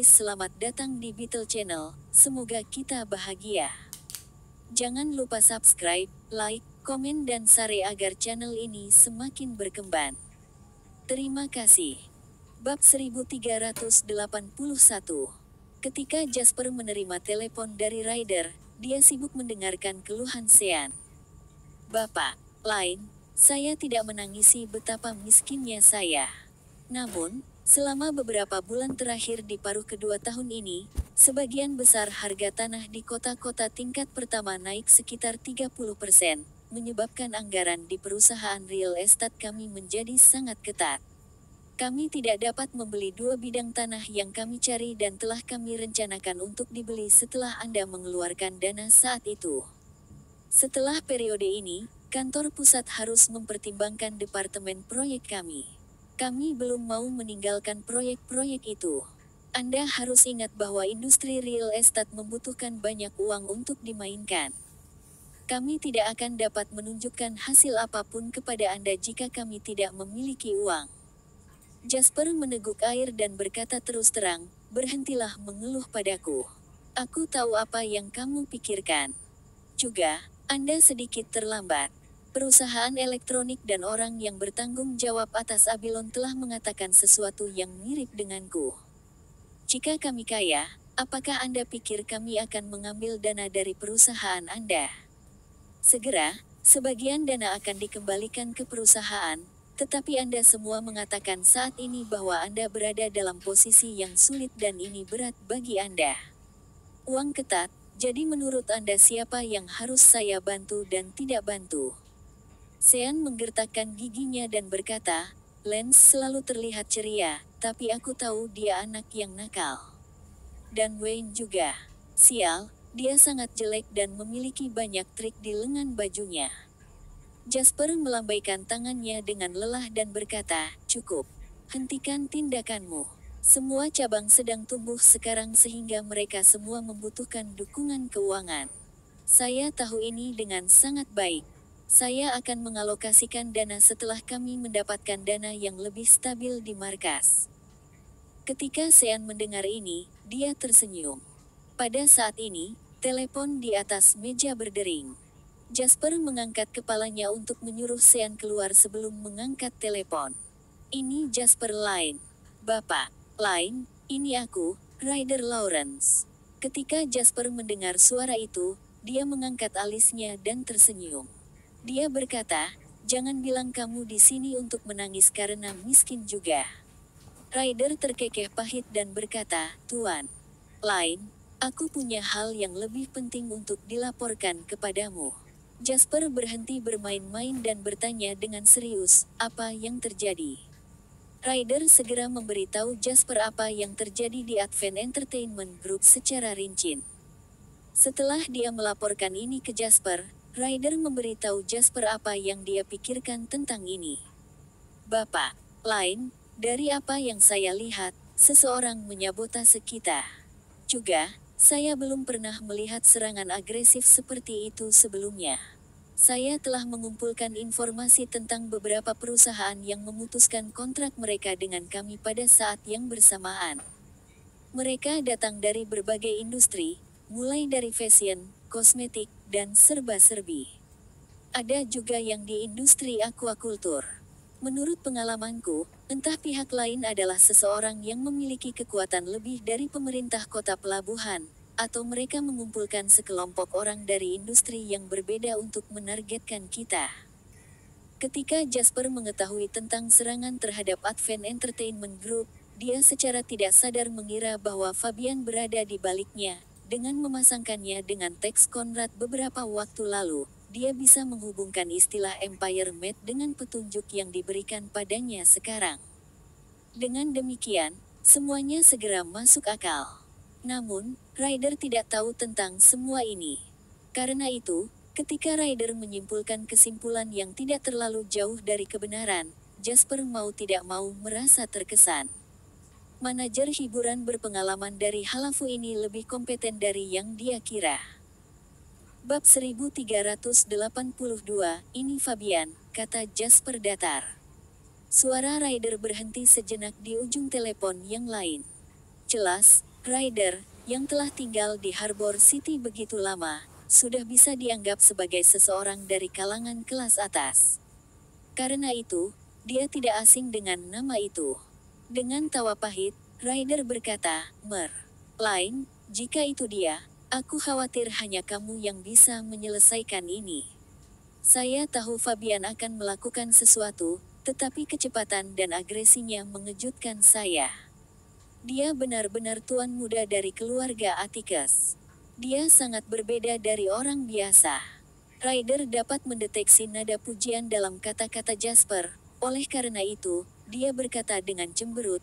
Selamat datang di Beetle Channel, semoga kita bahagia. Jangan lupa subscribe, like, komen dan share agar channel ini semakin berkembang. Terima kasih. Bab 1381. Ketika Jasper menerima telepon dari Ryder, dia sibuk mendengarkan keluhan Sean. Bapak, lain, saya tidak menangisi betapa miskinnya saya. Namun, selama beberapa bulan terakhir di paruh kedua tahun ini, sebagian besar harga tanah di kota-kota tingkat pertama naik sekitar 30%, menyebabkan anggaran di perusahaan real estate kami menjadi sangat ketat. Kami tidak dapat membeli 2 bidang tanah yang kami cari dan telah kami rencanakan untuk dibeli setelah Anda mengeluarkan dana saat itu. Setelah periode ini, kantor pusat harus mempertimbangkan departemen proyek kami. Kami belum mau meninggalkan proyek-proyek itu. Anda harus ingat bahwa industri real estate membutuhkan banyak uang untuk dimainkan. Kami tidak akan dapat menunjukkan hasil apapun kepada Anda jika kami tidak memiliki uang. Jasper meneguk air dan berkata terus terang, berhentilah mengeluh padaku. Aku tahu apa yang kamu pikirkan. Juga, Anda sedikit terlambat. Perusahaan elektronik dan orang yang bertanggung jawab atas Abilon telah mengatakan sesuatu yang mirip denganku. Jika kami kaya, apakah Anda pikir kami akan mengambil dana dari perusahaan Anda? Segera, sebagian dana akan dikembalikan ke perusahaan, tetapi Anda semua mengatakan saat ini bahwa Anda berada dalam posisi yang sulit dan ini berat bagi Anda. Uang ketat, jadi menurut Anda siapa yang harus saya bantu dan tidak bantu? Sean menggertakkan giginya dan berkata, Lance selalu terlihat ceria, tapi aku tahu dia anak yang nakal. Dan Wayne juga. Sial, dia sangat jelek dan memiliki banyak trik di lengan bajunya. Jasper melambaikan tangannya dengan lelah dan berkata, cukup. Hentikan tindakanmu. Semua cabang sedang tumbuh sekarang sehingga mereka semua membutuhkan dukungan keuangan. Saya tahu ini dengan sangat baik. Saya akan mengalokasikan dana setelah kami mendapatkan dana yang lebih stabil di markas. Ketika Sean mendengar ini, dia tersenyum. Pada saat ini, telepon di atas meja berdering. Jasper mengangkat kepalanya untuk menyuruh Sean keluar sebelum mengangkat telepon. Ini Jasper Line. Bapak, Line, ini aku, Ryder Lawrence. Ketika Jasper mendengar suara itu, dia mengangkat alisnya dan tersenyum. Dia berkata, jangan bilang kamu di sini untuk menangis karena miskin juga. Ryder terkekeh pahit dan berkata, Tuan Line, aku punya hal yang lebih penting untuk dilaporkan kepadamu. Jasper berhenti bermain-main dan bertanya dengan serius, apa yang terjadi? Ryder segera memberitahu Jasper apa yang terjadi di Advent Entertainment Group secara rinci. Setelah dia melaporkan ini ke Jasper, Ryder memberitahu Jasper apa yang dia pikirkan tentang ini. Bapak, Line, dari apa yang saya lihat, seseorang menyabotase kita. Juga, saya belum pernah melihat serangan agresif seperti itu sebelumnya. Saya telah mengumpulkan informasi tentang beberapa perusahaan yang memutuskan kontrak mereka dengan kami pada saat yang bersamaan. Mereka datang dari berbagai industri, mulai dari fashion, kosmetik, dan serba-serbi. Ada juga yang di industri aquaculture. Menurut pengalamanku, entah pihak lain adalah seseorang yang memiliki kekuatan lebih dari pemerintah kota pelabuhan, atau mereka mengumpulkan sekelompok orang dari industri yang berbeda untuk menargetkan kita. Ketika Jasper mengetahui tentang serangan terhadap Advent Entertainment Group, dia secara tidak sadar mengira bahwa Fabian berada di baliknya. Dengan memasangkannya dengan teks Conrad beberapa waktu lalu, dia bisa menghubungkan istilah Empire Made dengan petunjuk yang diberikan padanya sekarang. Dengan demikian, semuanya segera masuk akal. Namun, Ryder tidak tahu tentang semua ini. Karena itu, ketika Ryder menyimpulkan kesimpulan yang tidak terlalu jauh dari kebenaran, Jasper mau tidak mau merasa terkesan. Manajer hiburan berpengalaman dari Halafu ini lebih kompeten dari yang dia kira. Bab 1382, ini Fabian, kata Jasper datar. Suara Ryder berhenti sejenak di ujung telepon yang lain. Jelas, Ryder, yang telah tinggal di Harbor City begitu lama, sudah bisa dianggap sebagai seseorang dari kalangan kelas atas. Karena itu, dia tidak asing dengan nama itu. Dengan tawa pahit, Ryder berkata, Lain, jika itu dia, aku khawatir hanya kamu yang bisa menyelesaikan ini. Saya tahu Fabian akan melakukan sesuatu, tetapi kecepatan dan agresinya mengejutkan saya. Dia benar-benar tuan muda dari keluarga Atticus. Dia sangat berbeda dari orang biasa. Ryder dapat mendeteksi nada pujian dalam kata-kata Jasper, oleh karena itu, dia berkata dengan cemberut,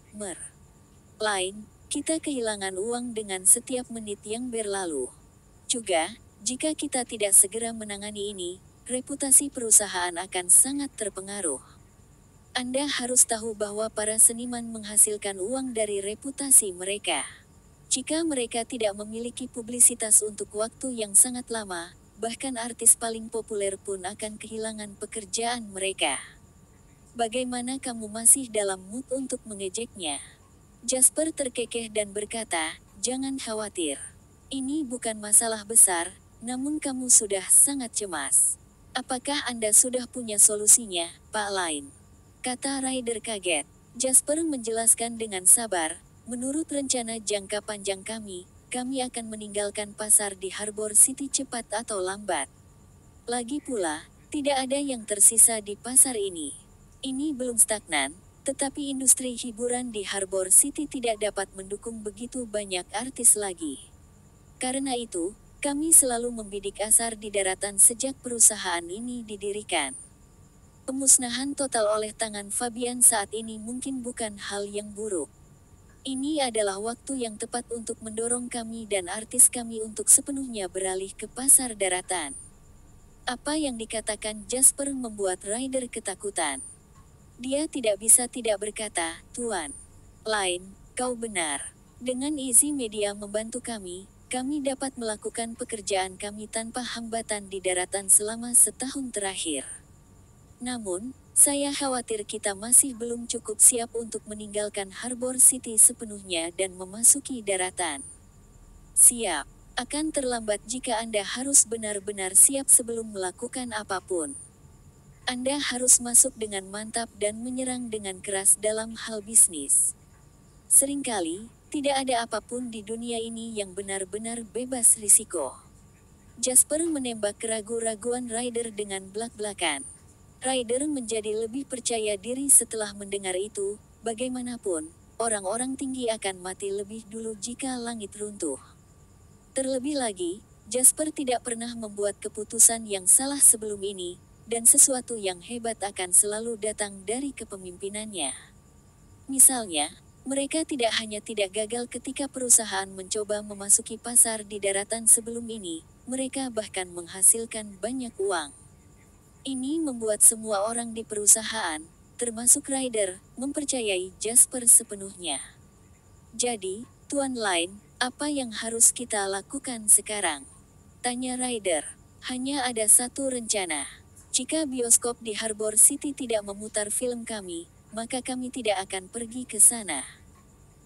Lain, kita kehilangan uang dengan setiap menit yang berlalu. Juga, jika kita tidak segera menangani ini, reputasi perusahaan akan sangat terpengaruh. Anda harus tahu bahwa para seniman menghasilkan uang dari reputasi mereka. Jika mereka tidak memiliki publisitas untuk waktu yang sangat lama, bahkan artis paling populer pun akan kehilangan pekerjaan mereka. Bagaimana kamu masih dalam mood untuk mengejeknya? Jasper terkekeh dan berkata, jangan khawatir. Ini bukan masalah besar, namun kamu sudah sangat cemas. Apakah Anda sudah punya solusinya, Pak Lain? Kata Ryder kaget. Jasper menjelaskan dengan sabar, menurut rencana jangka panjang kami akan meninggalkan pasar di Harbor City cepat atau lambat. Lagi pula, tidak ada yang tersisa di pasar ini. Ini belum stagnan, tetapi industri hiburan di Harbor City tidak dapat mendukung begitu banyak artis lagi. Karena itu, kami selalu membidik asar di daratan sejak perusahaan ini didirikan. Pemusnahan total oleh tangan Fabian saat ini mungkin bukan hal yang buruk. Ini adalah waktu yang tepat untuk mendorong kami dan artis kami untuk sepenuhnya beralih ke pasar daratan. Apa yang dikatakan Jasper membuat Ryder ketakutan. Dia tidak bisa tidak berkata, Tuan Lain, kau benar. Dengan izin media membantu kami dapat melakukan pekerjaan kami tanpa hambatan di daratan selama setahun terakhir. Namun, saya khawatir kita masih belum cukup siap untuk meninggalkan Harbor City sepenuhnya dan memasuki daratan. Siap. Akan terlambat jika Anda harus benar-benar siap sebelum melakukan apapun. Anda harus masuk dengan mantap dan menyerang dengan keras dalam hal bisnis. Seringkali, tidak ada apapun di dunia ini yang benar-benar bebas risiko. Jasper menembak keraguan-raguan Ryder dengan belak-belakan. Ryder menjadi lebih percaya diri setelah mendengar itu, bagaimanapun, orang-orang tinggi akan mati lebih dulu jika langit runtuh. Terlebih lagi, Jasper tidak pernah membuat keputusan yang salah sebelum ini, dan sesuatu yang hebat akan selalu datang dari kepemimpinannya. Misalnya, mereka tidak hanya tidak gagal ketika perusahaan mencoba memasuki pasar di daratan sebelum ini, mereka bahkan menghasilkan banyak uang. Ini membuat semua orang di perusahaan, termasuk Ryder, mempercayai Jasper sepenuhnya. Jadi, Tuan Lain, apa yang harus kita lakukan sekarang? Tanya Ryder. Hanya ada satu rencana. Jika bioskop di Harbor City tidak memutar film kami, maka kami tidak akan pergi ke sana.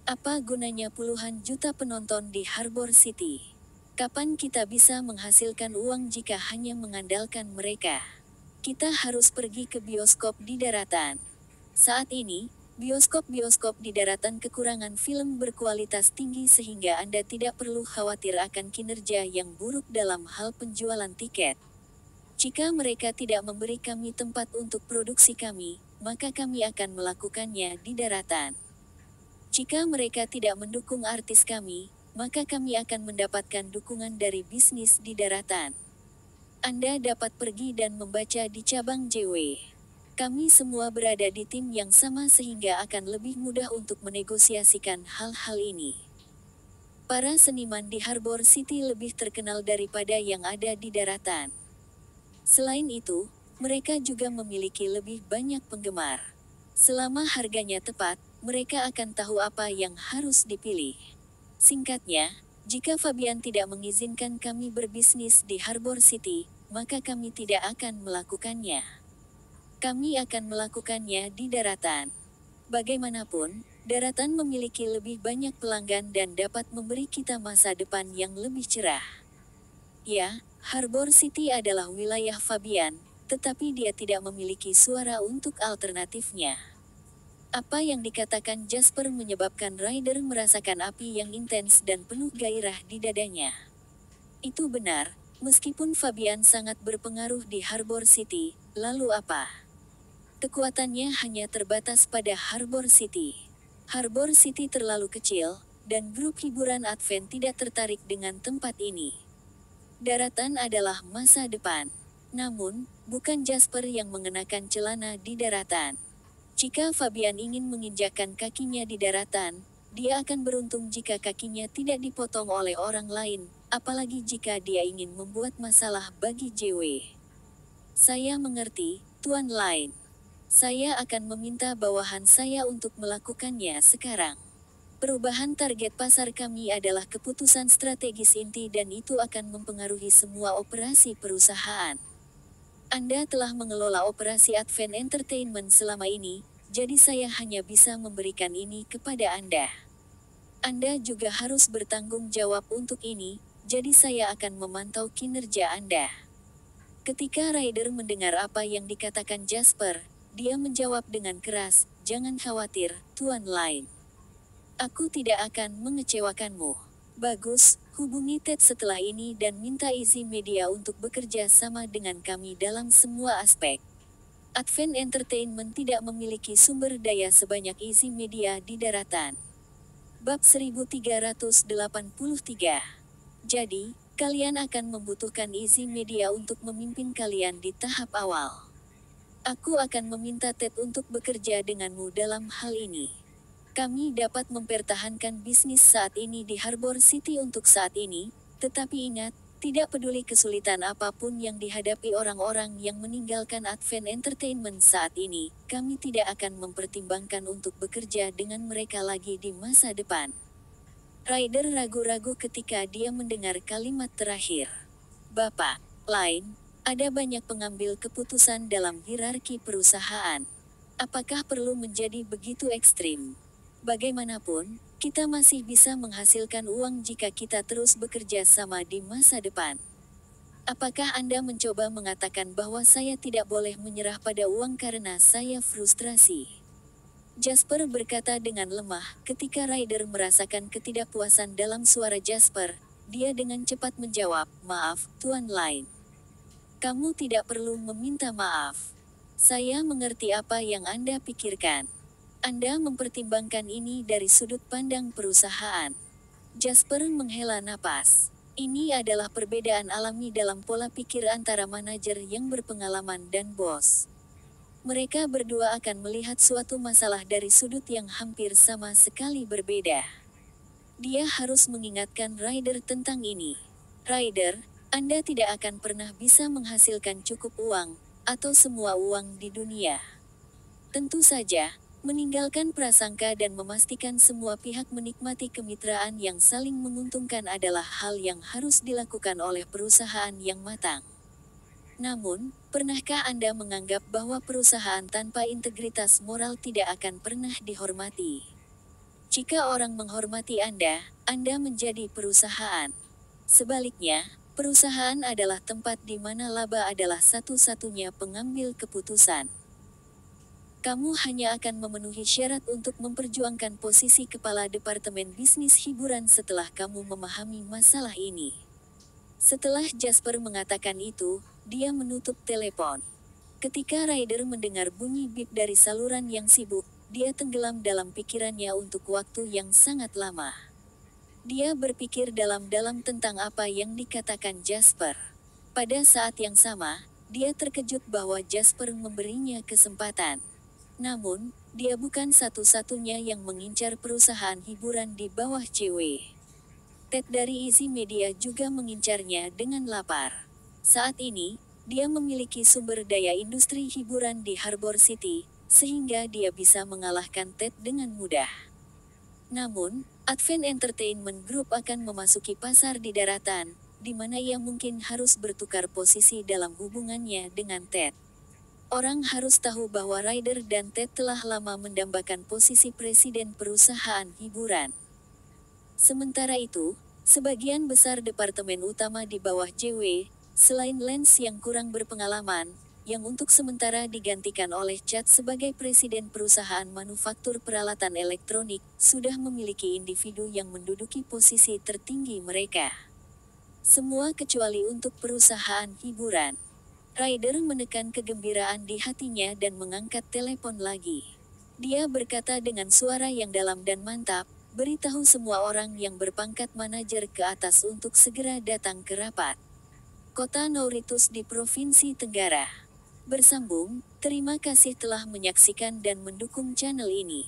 Apa gunanya puluhan juta penonton di Harbor City? Kapan kita bisa menghasilkan uang jika hanya mengandalkan mereka? Kita harus pergi ke bioskop di daratan. Saat ini, bioskop-bioskop di daratan kekurangan film berkualitas tinggi sehingga Anda tidak perlu khawatir akan kinerja yang buruk dalam hal penjualan tiket. Jika mereka tidak memberi kami tempat untuk produksi kami, maka kami akan melakukannya di daratan. Jika mereka tidak mendukung artis kami, maka kami akan mendapatkan dukungan dari bisnis di daratan. Anda dapat pergi dan membaca di cabang JW. Kami semua berada di tim yang sama sehingga akan lebih mudah untuk menegosiasikan hal-hal ini. Para seniman di Harbor City lebih terkenal daripada yang ada di daratan. Selain itu, mereka juga memiliki lebih banyak penggemar. Selama harganya tepat, mereka akan tahu apa yang harus dipilih. Singkatnya, jika Fabian tidak mengizinkan kami berbisnis di Harbor City, maka kami tidak akan melakukannya. Kami akan melakukannya di daratan. Bagaimanapun, daratan memiliki lebih banyak pelanggan dan dapat memberi kita masa depan yang lebih cerah. Ya, Harbor City adalah wilayah Fabian, tetapi dia tidak memiliki suara untuk alternatifnya. Apa yang dikatakan Jasper menyebabkan Ryder merasakan api yang intens dan penuh gairah di dadanya. Itu benar, meskipun Fabian sangat berpengaruh di Harbor City, lalu apa? Kekuatannya hanya terbatas pada Harbor City. Harbor City terlalu kecil, dan grup hiburan Advent tidak tertarik dengan tempat ini. Daratan adalah masa depan. Namun, bukan Jasper yang mengenakan celana di daratan. Jika Fabian ingin menginjakkan kakinya di daratan, dia akan beruntung jika kakinya tidak dipotong oleh orang lain, apalagi jika dia ingin membuat masalah bagi JW. Saya mengerti, Tuan Lain. Saya akan meminta bawahan saya untuk melakukannya sekarang. Perubahan target pasar kami adalah keputusan strategis inti dan itu akan mempengaruhi semua operasi perusahaan. Anda telah mengelola operasi Advent Entertainment selama ini, jadi saya hanya bisa memberikan ini kepada Anda. Anda juga harus bertanggung jawab untuk ini, jadi saya akan memantau kinerja Anda. Ketika Ryder mendengar apa yang dikatakan Jasper, dia menjawab dengan keras, "Jangan khawatir, Tuan Lain. Aku tidak akan mengecewakanmu. Bagus, hubungi Ted setelah ini dan minta izin media untuk bekerja sama dengan kami dalam semua aspek." Advent Entertainment tidak memiliki sumber daya sebanyak izin media di daratan. Bab 1383. Jadi, kalian akan membutuhkan izin media untuk memimpin kalian di tahap awal. Aku akan meminta Ted untuk bekerja denganmu dalam hal ini. Kami dapat mempertahankan bisnis saat ini di Harbor City untuk saat ini, tetapi ingat, tidak peduli kesulitan apapun yang dihadapi orang-orang yang meninggalkan Advent Entertainment saat ini, kami tidak akan mempertimbangkan untuk bekerja dengan mereka lagi di masa depan. Ryder ragu-ragu ketika dia mendengar kalimat terakhir. Bapak Lain, ada banyak pengambil keputusan dalam hierarki perusahaan. Apakah perlu menjadi begitu ekstrim? Bagaimanapun, kita masih bisa menghasilkan uang jika kita terus bekerja sama di masa depan. Apakah Anda mencoba mengatakan bahwa saya tidak boleh menyerah pada uang karena saya frustrasi? Jasper berkata dengan lemah, ketika Ryder merasakan ketidakpuasan dalam suara Jasper, dia dengan cepat menjawab, "Maaf, Tuan Lain. Kamu tidak perlu meminta maaf. Saya mengerti apa yang Anda pikirkan. Anda mempertimbangkan ini dari sudut pandang perusahaan." Jasper menghela napas. Ini adalah perbedaan alami dalam pola pikir antara manajer yang berpengalaman dan bos. Mereka berdua akan melihat suatu masalah dari sudut yang hampir sama sekali berbeda. Dia harus mengingatkan Ryder tentang ini. "Ryder, Anda tidak akan pernah bisa menghasilkan cukup uang, atau semua uang di dunia. Tentu saja, meninggalkan prasangka dan memastikan semua pihak menikmati kemitraan yang saling menguntungkan adalah hal yang harus dilakukan oleh perusahaan yang matang. Namun, pernahkah Anda menganggap bahwa perusahaan tanpa integritas moral tidak akan pernah dihormati? Jika orang menghormati Anda menjadi perusahaan. Sebaliknya, perusahaan adalah tempat di mana laba adalah satu-satunya pengambil keputusan. Kamu hanya akan memenuhi syarat untuk memperjuangkan posisi kepala departemen bisnis hiburan setelah kamu memahami masalah ini. Setelah Jasper mengatakan itu, dia menutup telepon. Ketika Ryder mendengar bunyi bip dari saluran yang sibuk, dia tenggelam dalam pikirannya untuk waktu yang sangat lama. Dia berpikir dalam-dalam tentang apa yang dikatakan Jasper. Pada saat yang sama, dia terkejut bahwa Jasper memberinya kesempatan. Namun, dia bukan satu-satunya yang mengincar perusahaan hiburan di bawah CW. Ted dari Easy Media juga mengincarnya dengan lapar. Saat ini, dia memiliki sumber daya industri hiburan di Harbor City, sehingga dia bisa mengalahkan Ted dengan mudah. Namun, Advent Entertainment Group akan memasuki pasar di daratan, di mana ia mungkin harus bertukar posisi dalam hubungannya dengan Ted. Orang harus tahu bahwa Ryder dan Ted telah lama mendambakan posisi presiden perusahaan hiburan. Sementara itu, sebagian besar departemen utama di bawah JW, selain Lance yang kurang berpengalaman, yang untuk sementara digantikan oleh Chad sebagai presiden perusahaan manufaktur peralatan elektronik, sudah memiliki individu yang menduduki posisi tertinggi mereka. Semua kecuali untuk perusahaan hiburan. Ryder menekan kegembiraan di hatinya dan mengangkat telepon lagi. Dia berkata dengan suara yang dalam dan mantap, beritahu semua orang yang berpangkat manajer ke atas untuk segera datang ke rapat Kota Mauritius di Provinsi Tenggara. Bersambung, terima kasih telah menyaksikan dan mendukung channel ini.